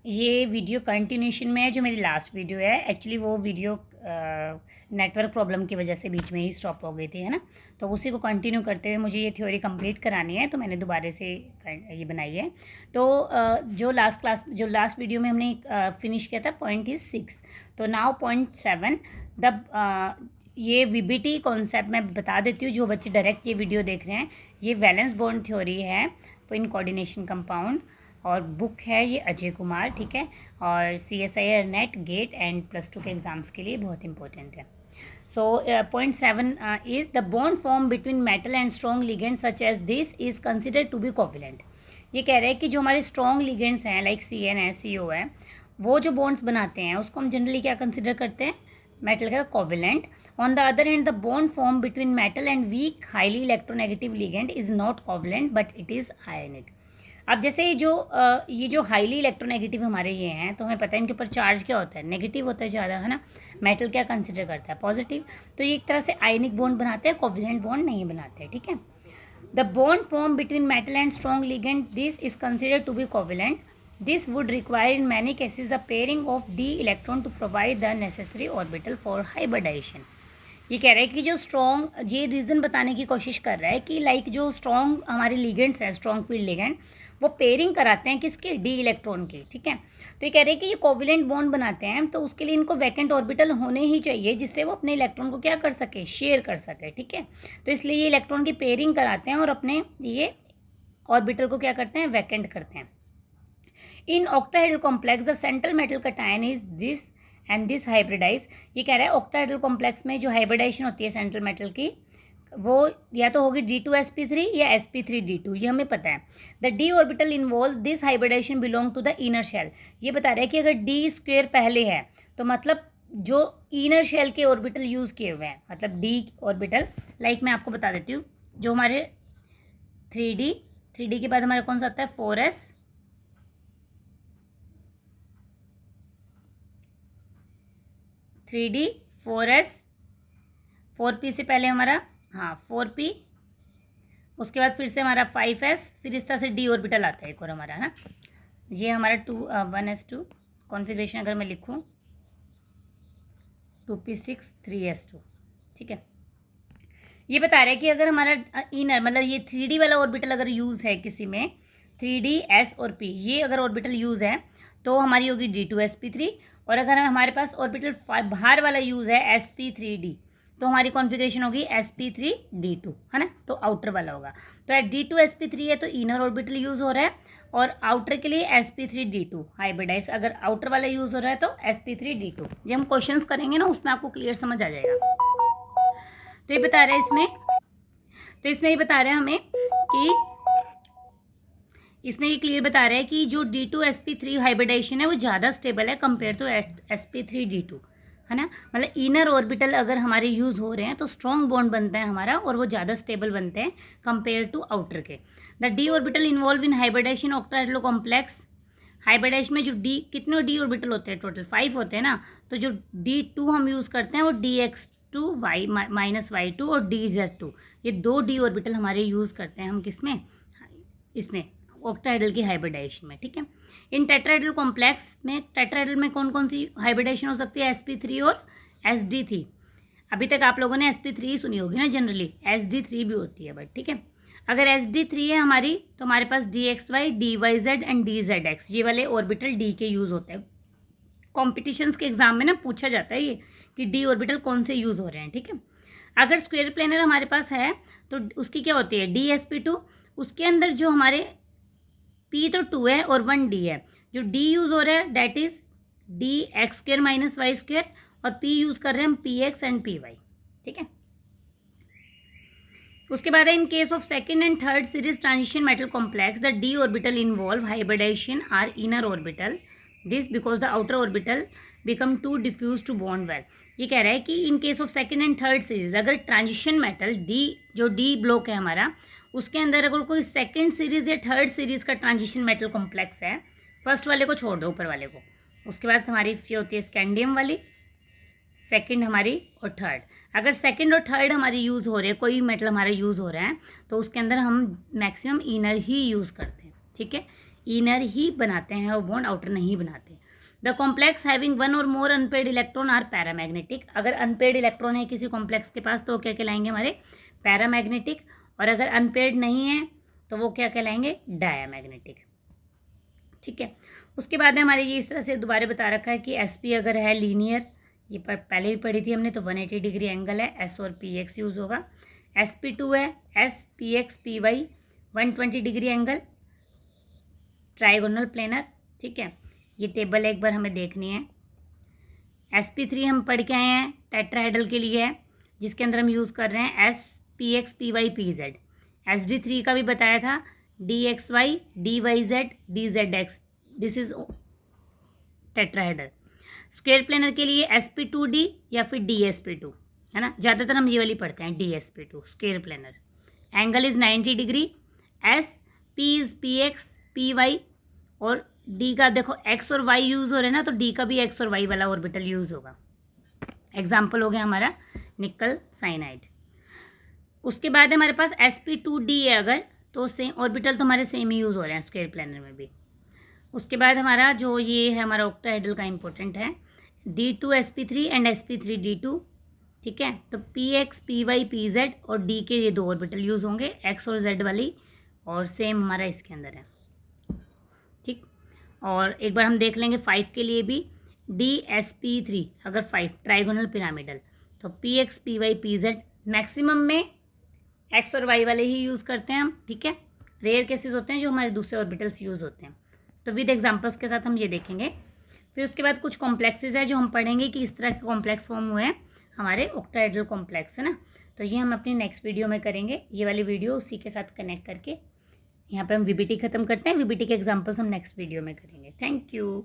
ये video continuation में है जो मेरी लास्ट वीडियो है। एक्चुअली वो वीडियो नेटवर्क प्रॉब्लम की वजह से बीच में ही स्टॉप हो गई थी, है ना। तो उसी को कंटिन्यू करते हुए मुझे ये थ्योरी कंप्लीट करानी है, तो मैंने दोबारा से ये बनाई है। तो जो लास्ट वीडियो में हमने फिनिश किया था पॉइंट इज 6। तो नाउ पॉइंट 7 ये वीबीटी कॉन्सेप्ट मैं बता देती हूँ। जो बच्चे डायरेक्ट ये वीडियो देख रहे हैं, ये वैलेंस बॉन्ड थ्योरी है इन कोऑर्डिनेशन कंपाउंड, और बुक है ये अजय कुमार, ठीक है। और CSIR नेट गेट एंड +2 के एग्ज़ाम्स के लिए बहुत इंपॉर्टेंट है। So point 7 is the bond form between metal and strong ligand such as this is considered to be covalent. ये कह रहे हैं कि जो हमारे स्ट्रॉन्ग लिगेंड्स हैं लाइक CN है, CO है, वो जो बॉन्ड्स बनाते हैं उसको हम जनरली क्या कंसिडर करते हैं, मेटल का covalent. On the other hand the bond form between metal and weak highly electronegative ligand is not covalent but it is ionic. अब जैसे ये जो हाईली इलेक्ट्रोनेगेटिव हमारे ये हैं, तो हमें पता है इनके ऊपर चार्ज क्या होता है, नेगेटिव होता है ज़्यादा, है ना। मेटल क्या कंसिडर करता है, पॉजिटिव। तो ये एक तरह से आयनिक बॉन्ड बनाते हैं, कोवलेंट बॉन्ड नहीं बनाते हैं, ठीक है। The bond form between metal and strong ligand this is considered to be covalent. This would require in many cases the pairing of d electron to provide the necessary orbital for hybridization. ये कह रहा है कि जो strong, ये reason बताने की कोशिश कर रहा है कि लाइक जो स्ट्रॉन्ग हमारे लिगेंड्स हैं, स्ट्रॉन्ग फील्ड लिगेंड, वो पेयरिंग कराते हैं किसके, d इलेक्ट्रॉन की, ठीक है। तो ये कह रहे हैं कि ये कोवलेंट बॉन्ड बनाते हैं, तो उसके लिए इनको वैकेंट ऑर्बिटल होने ही चाहिए जिससे वो अपने इलेक्ट्रॉन को क्या कर सके, शेयर कर सके, ठीक है। तो इसलिए ये इलेक्ट्रॉन की पेयरिंग कराते हैं और अपने ये ऑर्बिटल को क्या करते हैं, वैकेंट करते हैं। In octahedral complex the central metal cation is this and this hybridize. ये कह रहा है ऑक्टाहेड्रल कॉम्प्लेक्स में जो हाइब्रिडाइजेशन होती है सेंट्रल मेटल की, वो या तो होगी D2sp3 या sp3d2, ये हमें पता है। The d orbital involve this hybridization belong to the inner shell. ये बता रहा है कि अगर d² पहले है तो मतलब जो इनर शेल के ऑर्बिटल यूज़ किए हुए हैं, मतलब d ऑर्बिटल, लाइक मैं आपको बता देती हूँ, जो हमारे 3d के बाद हमारा कौन सा आता है, 4s, 3d, 4s, 4p से पहले हमारा 4p, उसके बाद फिर से हमारा 5s, फिर इस तरह से d ऑर्बिटल आता है एक और हमारा, है ना। ये हमारा 1s2 कॉन्फ़िगरेशन अगर मैं लिखूँ 2p6 3s2, ठीक है। ये बता रहा है कि अगर हमारा इनर मतलब ये 3d वाला ऑर्बिटल अगर यूज़ है किसी में, 3d, s और p, ये अगर ऑर्बिटल यूज़ है तो हमारी होगी D2sp3। और अगर हमारे पास ऑर्बिटल बाहर वाला यूज़ है sp3d, तो हमारी कॉन्फ़िगरेशन होगी sp3d2, है ना। तो आउटर वाला होगा। तो D2sp3 है तो इनर ऑर्बिटल यूज़ हो रहा है, और आउटर के लिए sp3d2 हाइब्रिडाइज। अगर आउटर वाला यूज़ हो रहा है तो sp3d2। ये हम क्वेश्चंस करेंगे ना, उसमें आपको क्लियर समझ आ जाएगा। तो ये बता रहे हैं इसमें ये बता रहे हैं हमें कि इसमें ये क्लियर बता रहा है कि जो D2sp3 हाइब्रिडाइजेशन है वो ज़्यादा स्टेबल है कंपेयर टू sp3d2, है ना। मतलब इनर ऑर्बिटल अगर हमारे यूज़ हो रहे हैं तो स्ट्रॉन्ग बॉन्ड बनता है हमारा, और वो ज़्यादा स्टेबल बनते हैं कंपेयर टू आउटर के। The d orbital involve in hybridization octahedral complex. Hybridization में जो कितने d ऑर्बिटल होते हैं, टोटल 5 होते हैं ना। तो जो D2 हम यूज़ करते हैं वो dx2 y-2 और dz2, ये 2 d ऑर्बिटल हमारे यूज़ करते हैं हम किसमें, इसमें ऑक्टाहेड्रल की हाइब्रिडाइजेशन में, ठीक है। इन टेट्राहेड्रल कॉम्प्लेक्स में, टेट्राहेड्रल में कौन कौन सी हाइब्रिडाइजेशन हो सकती है, sp3 और sd3। अभी तक आप लोगों ने sp3 सुनी होगी ना जनरली, sd3 भी होती है बट, ठीक है। अगर sd3 है हमारी तो हमारे पास dxy, dyz एंड dzx, ये वाले ऑर्बिटल d के यूज़ होते हैं। कॉम्पिटिशन्स के एग्जाम में ना पूछा जाता है ये कि d ऑर्बिटल कौन से यूज़ हो रहे हैं, ठीक है। अगर स्क्वायर प्लेनर हमारे पास है तो उसकी क्या होती है, dsp2। उसके अंदर जो हमारे p तो 2 है और 1d है, जो d यूज़ हो रहा है डैट इज़ dx² - y², और p यूज़ कर रहे हैं हम px एंड py, ठीक है। उसके बाद है in case of second and third series transition metal complex the d orbital involve hybridization are inner orbital, this because the outer orbital become too diffuse to bond well. ये कह रहा है कि in case of second and third series, अगर transition metal d, जो d block है हमारा, उसके अंदर अगर कोई सेकेंड सीरीज या थर्ड सीरीज का ट्रांजिशन मेटल कॉम्प्लेक्स है, फर्स्ट वाले को छोड़ दो, ऊपर वाले को, उसके बाद हमारी ये होती है स्कैंडियम वाली, सेकंड हमारी और थर्ड। अगर सेकंड और थर्ड हमारी यूज़ हो रहे हैं, कोई मेटल हमारा यूज़ हो रहा है, तो उसके अंदर हम मैक्सिमम इनर ही यूज़ करते हैं, ठीक है। इनर ही बनाते हैं और बॉन्ड आउटर नहीं बनाते। द कॉम्प्लेक्स हैविंग वन और मोर अनपेड इलेक्ट्रॉन आर पैरामैग्नेटिक। अगर अनपेड इलेक्ट्रॉन है किसी कॉम्प्लेक्स के पास तो वो क्या कहलाएंगे हमारे पैरामैग्नेटिक, और अगर अनपेड नहीं है तो वो क्या कहलाएंगे डायामैग्नेटिक। ठीक है, उसके बाद है हमारे ये इस तरह से दोबारा बता रखा है कि sp अगर है लीनियर, ये पहले भी पढ़ी थी हमने, तो 180 डिग्री एंगल है, s और px यूज़ होगा। sp2 है s px py 120 degree angle, trigonal planar. ठीक है, ये टेबल एक बार हमें देखनी है। sp3 हम पढ़ के आए हैं, टेट्राहेड्रल के लिए है, जिसके अंदर हम यूज़ कर रहे हैं s px py pz। sd3 का भी बताया था, dxy dyz dzx, this is tetrahedral. Square planar के लिए sp2d या फिर dsp2, है ना, ज़्यादातर हम ये वाली पढ़ते हैं dsp2 square planar. Angle is 90 degree, s p is px py, और d का देखो x और y यूज़ हो रहे हैं ना, तो d का भी x और y वाला ऑर्बिटल यूज़ होगा। एग्जाम्पल हो गया हमारा निकल साइनाइड। उसके बाद हमारे पास sp2d है अगर, तो सेम ऑर्बिटल तो हमारे सेम ही यूज़ हो रहे हैं स्क्वायर प्लेनर में भी। उसके बाद हमारा जो ये है हमारा ऑक्टाहेड्रल का इंपॉर्टेंट है, d2sp3 एंड sp3d2। ठीक है, तो px py pz और d के ये दो ऑर्बिटल यूज़ होंगे, x और z वाली, और सेम हमारा इसके अंदर है। ठीक, और एक बार हम देख लेंगे 5 के लिए भी, dsp3 अगर 5 ट्राइगोनल पिरामिडल, तो px py pz मैक्सिमम में x और y वाले ही यूज़ करते हैं हम। ठीक है, रेयर केसेस होते हैं जो हमारे दूसरे ऑर्बिटल्स यूज़ होते हैं, तो विद एग्जांपल्स के साथ हम ये देखेंगे। फिर उसके बाद कुछ कॉम्प्लेक्सेस है जो हम पढ़ेंगे कि इस तरह के कॉम्प्लेक्स फॉर्म हुए हैं हमारे ऑक्टाहेड्रल कॉम्प्लेक्स, है ना, तो ये हम अपनी नेक्स्ट वीडियो में करेंगे। ये वाली वीडियो उसी के साथ कनेक्ट करके यहाँ पे हम वीबीटी ख़त्म करते हैं। वीबीटी के एग्जांपल्स हम नेक्स्ट वीडियो में करेंगे। Thank you.